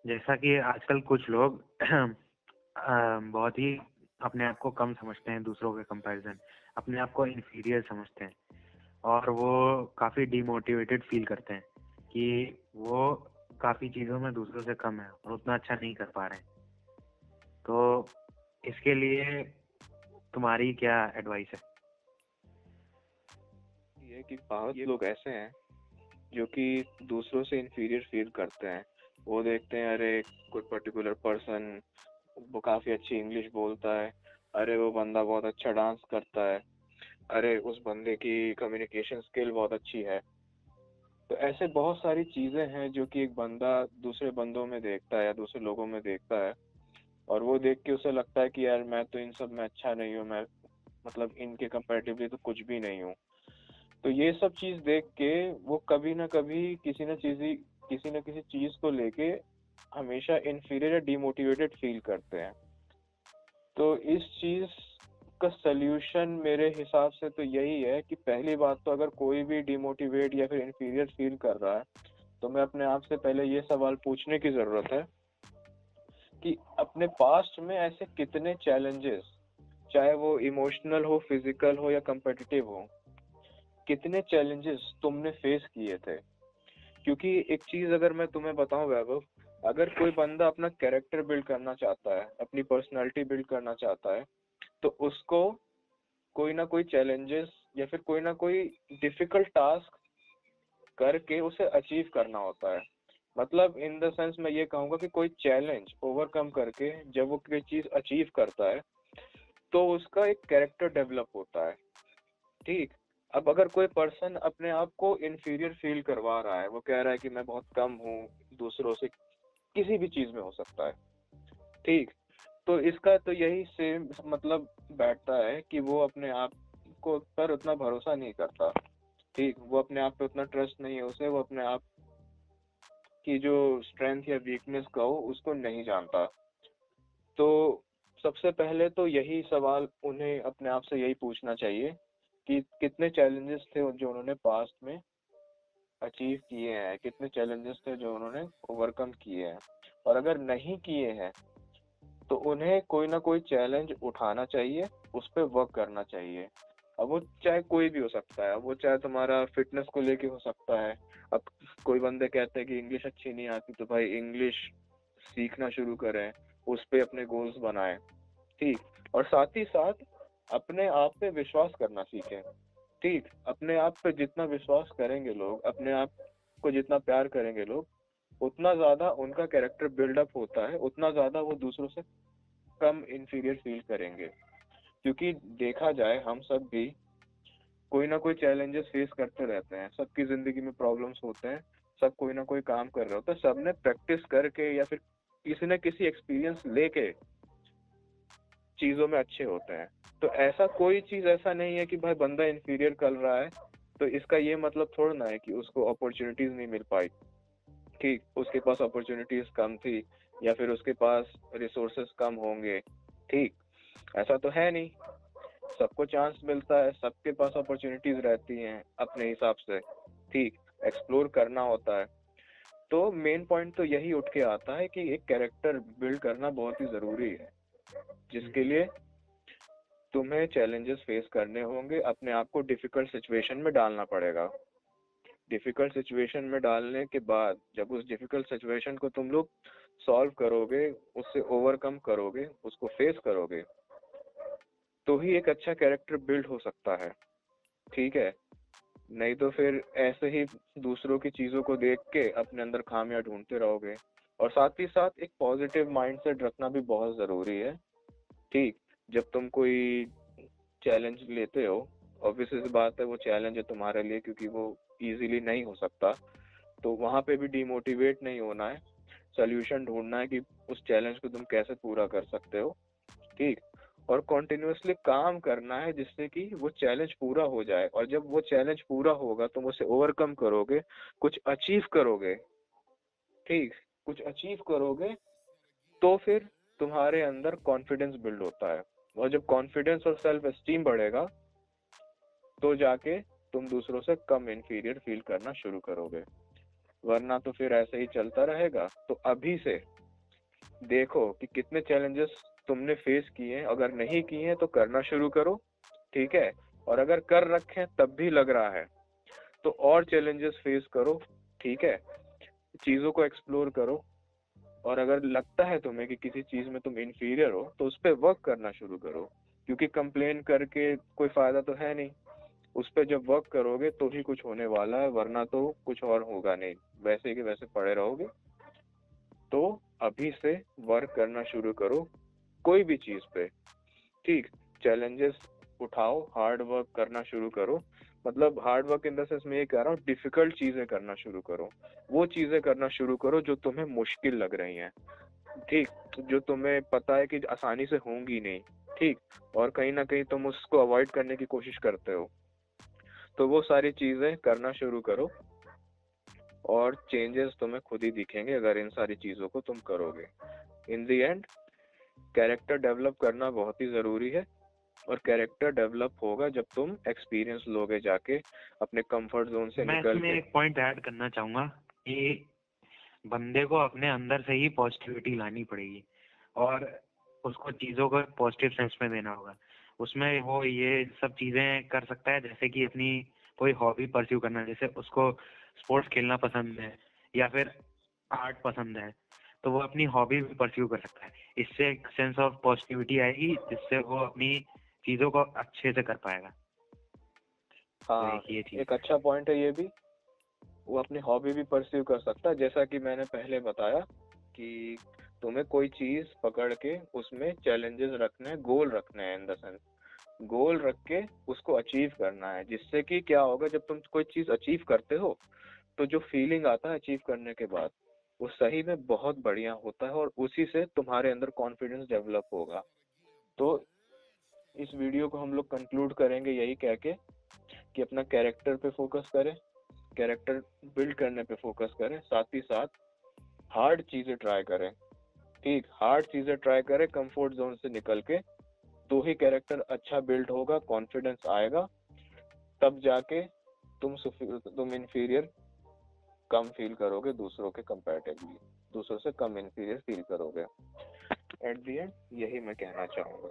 जैसा कि आजकल कुछ लोग बहुत ही अपने आप को कम समझते हैं दूसरों के कंपैरिजन, अपने आप को इन्फीरियर समझते हैं और वो काफ़ी डिमोटिवेटेड फील करते हैं कि वो काफ़ी चीज़ों में दूसरों से कम है और उतना अच्छा नहीं कर पा रहे हैं। तो इसके लिए तुम्हारी क्या एडवाइस है? ये कि बहुत लोग ऐसे हैं जो कि दूसरों से इंफीरियर फील करते हैं। वो देखते हैं, अरे कोई पर्टिकुलर पर्सन वो काफी अच्छी इंग्लिश बोलता है, अरे वो बंदा बहुत अच्छा डांस करता है, अरे उस बंदे की कम्युनिकेशन स्किल बहुत अच्छी है। तो ऐसे बहुत सारी चीजें हैं जो कि एक बंदा दूसरे बंदों में देखता है या दूसरे लोगों में देखता है, और वो देख के उसे लगता है कि यार मैं तो इन सब में अच्छा नहीं हूँ, मैं मतलब इनके कंपैरेटिवली तो कुछ भी नहीं हूँ। तो ये सब चीज देख के वो कभी ना कभी किसी न किसी चीज को लेके हमेशा इंफीरियर या डिमोटिवेटेड फील करते हैं। तो इस चीज का सल्यूशन मेरे हिसाब से तो यही है कि पहली बात तो अगर कोई भी डिमोटिवेट या फिर इंफीरियर फील कर रहा है, तो मैं अपने आप से पहले ये सवाल पूछने की जरूरत है कि अपने पास्ट में ऐसे कितने चैलेंजेस, चाहे वो इमोशनल हो, फिजिकल हो या कम्पिटिटिव हो, कितने चैलेंजेस तुमने फेस किए थे। क्योंकि एक चीज अगर मैं तुम्हें बताऊं वैभव, अगर कोई बंदा अपना कैरेक्टर बिल्ड करना चाहता है, अपनी पर्सनालिटी बिल्ड करना चाहता है, तो उसको कोई ना कोई चैलेंजेस या फिर कोई ना कोई डिफिकल्ट टास्क करके उसे अचीव करना होता है। मतलब इन द सेंस मैं ये कहूंगा कि कोई चैलेंज ओवरकम करके जब वो कोई चीज अचीव करता है, तो उसका एक कैरेक्टर डेवलप होता है। ठीक। अब अगर कोई पर्सन अपने आप को इंफीरियर फील करवा रहा है, वो कह रहा है कि मैं बहुत कम हूँ दूसरों से, किसी भी चीज में हो सकता है। ठीक। तो इसका तो यही सेम मतलब बैठता है कि वो अपने आप को पर उतना भरोसा नहीं करता। ठीक, वो अपने आप पे उतना ट्रस्ट नहीं है उसे, वो अपने आप की जो स्ट्रेंथ या वीकनेस कहो उसको नहीं जानता। तो सबसे पहले तो यही सवाल उन्हें अपने आप से यही पूछना चाहिए कि कितने चैलेंजेस थे जो उन्होंने पास्ट में अचीव किए हैं, कितने चैलेंजेस थे जो उन्होंने ओवरकम किए हैं। और अगर नहीं किए हैं तो उन्हें कोई ना कोई चैलेंज उठाना चाहिए, उस पर वर्क करना चाहिए। अब वो चाहे कोई भी हो सकता है, वो चाहे तुम्हारा फिटनेस को लेके हो सकता है। अब कोई बंदे कहते हैं कि इंग्लिश अच्छी नहीं आती, तो भाई इंग्लिश सीखना शुरू करें, उस पे अपने गोल्स बनाएं। ठीक। और साथ ही साथ अपने आप पे विश्वास करना सीखें। ठीक, अपने आप पे जितना विश्वास करेंगे लोग, अपने आप को जितना प्यार करेंगे लोग, उतना ज्यादा उनका कैरेक्टर बिल्डअप होता है, उतना ज्यादा वो दूसरों से कम इंफीरियर फील करेंगे। क्योंकि देखा जाए हम सब भी कोई ना कोई चैलेंजेस फेस करते रहते हैं, सबकी जिंदगी में प्रॉब्लम्स होते हैं, सब कोई ना कोई काम कर रहे होते हैं, सबने प्रैक्टिस करके या फिर किसी न किसी एक्सपीरियंस लेके चीजों में अच्छे होते हैं। तो ऐसा कोई चीज ऐसा नहीं है कि भाई बंदा इंफीरियर कर रहा है तो इसका ये मतलब थोड़ा ना है कि उसको अपॉर्चुनिटीज नहीं मिल पाई। ठीक, उसके पास अपॉर्चुनिटीज कम थी या फिर उसके पास रिसोर्सेस कम होंगे। ठीक, ऐसा तो है नहीं। सबको चांस मिलता है, सबके पास अपॉर्चुनिटीज रहती हैं अपने हिसाब से। ठीक, एक्सप्लोर करना होता है। तो मेन पॉइंट तो यही उठ के आता है कि एक कैरेक्टर बिल्ड करना बहुत ही जरूरी है, जिसके लिए तुम्हें चैलेंजेस फेस करने होंगे, अपने आप को डिफिकल्ट सिचुएशन में डालना पड़ेगा। डिफिकल्ट सिचुएशन में डालने के बाद जब उस डिफिकल्ट सिचुएशन को तुम लोग सॉल्व करोगे, उससे ओवरकम करोगे, उसको फेस करोगे, तो ही एक अच्छा कैरेक्टर बिल्ड हो सकता है। ठीक है। नहीं तो फिर ऐसे ही दूसरों की चीजों को देख के अपने अंदर खामियां ढूंढते रहोगे। और साथ ही साथ एक पॉजिटिव माइंडसेट रखना भी बहुत जरूरी है। ठीक, जब तुम कोई चैलेंज लेते हो, ऑब्वियस सी बात है वो चैलेंज है तुम्हारे लिए, क्योंकि वो इजीली नहीं हो सकता। तो वहां पे भी डिमोटिवेट नहीं होना है, सोल्यूशन ढूंढना है कि उस चैलेंज को तुम कैसे पूरा कर सकते हो। ठीक। और कॉन्टिन्यूअसली काम करना है जिससे कि वो चैलेंज पूरा हो जाए, और जब वो चैलेंज पूरा होगा तुम उसे ओवरकम करोगे, कुछ अचीव करोगे। ठीक, कुछ अचीव करोगे तो फिर तुम्हारे अंदर कॉन्फिडेंस बिल्ड होता है, और जब कॉन्फिडेंस और सेल्फ एस्टीम बढ़ेगा तो जाके तुम दूसरों से कम इंफीरियर फील करना शुरू करोगे। वरना तो फिर ऐसे ही चलता रहेगा। तो अभी से देखो कि कितने चैलेंजेस तुमने फेस किए हैं, अगर नहीं किए हैं तो करना शुरू करो, ठीक है। और अगर कर रखे हैं तब भी लग रहा है तो और चैलेंजेस फेस करो, ठीक है। चीजों को एक्सप्लोर करो, और अगर लगता है तुम्हें कि किसी चीज में तुम इंफीरियर हो तो उस पर वर्क करना शुरू करो, क्योंकि कंप्लेन करके कोई फायदा तो है नहीं। उस पर जब वर्क करोगे तो ही कुछ होने वाला है, वरना तो कुछ और होगा नहीं, वैसे के वैसे पड़े रहोगे। तो अभी से वर्क करना शुरू करो कोई भी चीज पे, ठीक। चैलेंजेस उठाओ, हार्ड वर्क करना शुरू करो। मतलब hard work in the sense मैं ये कह रहा हूँ, डिफिकल्ट चीजें करना शुरू करो। वो चीजें करना शुरू करो जो तुम्हें मुश्किल लग रही हैं, ठीक। जो तुम्हें पता है कि आसानी से होंगी नहीं, ठीक। और कहीं ना कहीं तुम उसको अवॉइड करने की कोशिश करते हो, तो वो सारी चीजें करना शुरू करो और चेंजेस तुम्हें खुद ही दिखेंगे अगर इन सारी चीजों को तुम करोगे। In the end character develop करना बहुत ही जरूरी है, और कैरेक्टर डेवलप होगा जब तुम एक्सपीरियंस लोगे जाके अपने कंफर्ट जोन से मैं निकल इसमें के। एक पॉइंट ऐड करना चाहूंगा कि बंदे को अपने अंदर से ही पॉजिटिविटी लानी पड़ेगी और उसको चीजों को पॉजिटिव सेंस में देना होगा। उसमें वो ये सब चीजें कर सकता है, जैसे कि अपनी कोई हॉबी परस्यू करना, जैसे उसको स्पोर्ट्स खेलना पसंद है या फिर आर्ट पसंद है, तो वो अपनी हॉबी भी परस्यू कर सकता है। इससे एक सेंस ऑफ पॉजिटिविटी आएगी जिससे वो अपनी चीजों को अच्छे से कर पाएगा। तो हाँ, एक ये चीज एक है। अच्छा पॉइंट है ये भी। वो अपनी हॉबी भी परस्यू कर सकता है, जैसा कि मैंने पहले बताया कि तुम्हें कोई चीज पकड़ के उसमें चैलेंजेस रखने हैं, गोल रखने हैं, इन द सेंस गोल रख के उसको अचीव करना है। जिससे कि क्या होगा, जब तुम कोई चीज अचीव करते हो तो जो फीलिंग आता है अचीव करने के बाद, वो सही में बहुत बढ़िया होता है, और उसी से तुम्हारे अंदर कॉन्फिडेंस डेवलप होगा। तो इस वीडियो को हम लोग कंक्लूड करेंगे यही कह के कि अपना कैरेक्टर पे फोकस करें, कैरेक्टर बिल्ड करने पे फोकस करें, साथ ही साथ हार्ड चीजें ट्राई करें, ठीक। हार्ड चीजें ट्राई करें कंफर्ट जोन से निकल के, तो ही कैरेक्टर अच्छा बिल्ड होगा, कॉन्फिडेंस आएगा। तब जाके तुम इंफीरियर कम फील करोगे दूसरों के कंपैरेटिवली, दूसरों से कम इंफीरियर फील करोगे। एट द एंड यही मैं कहना चाहूंगा।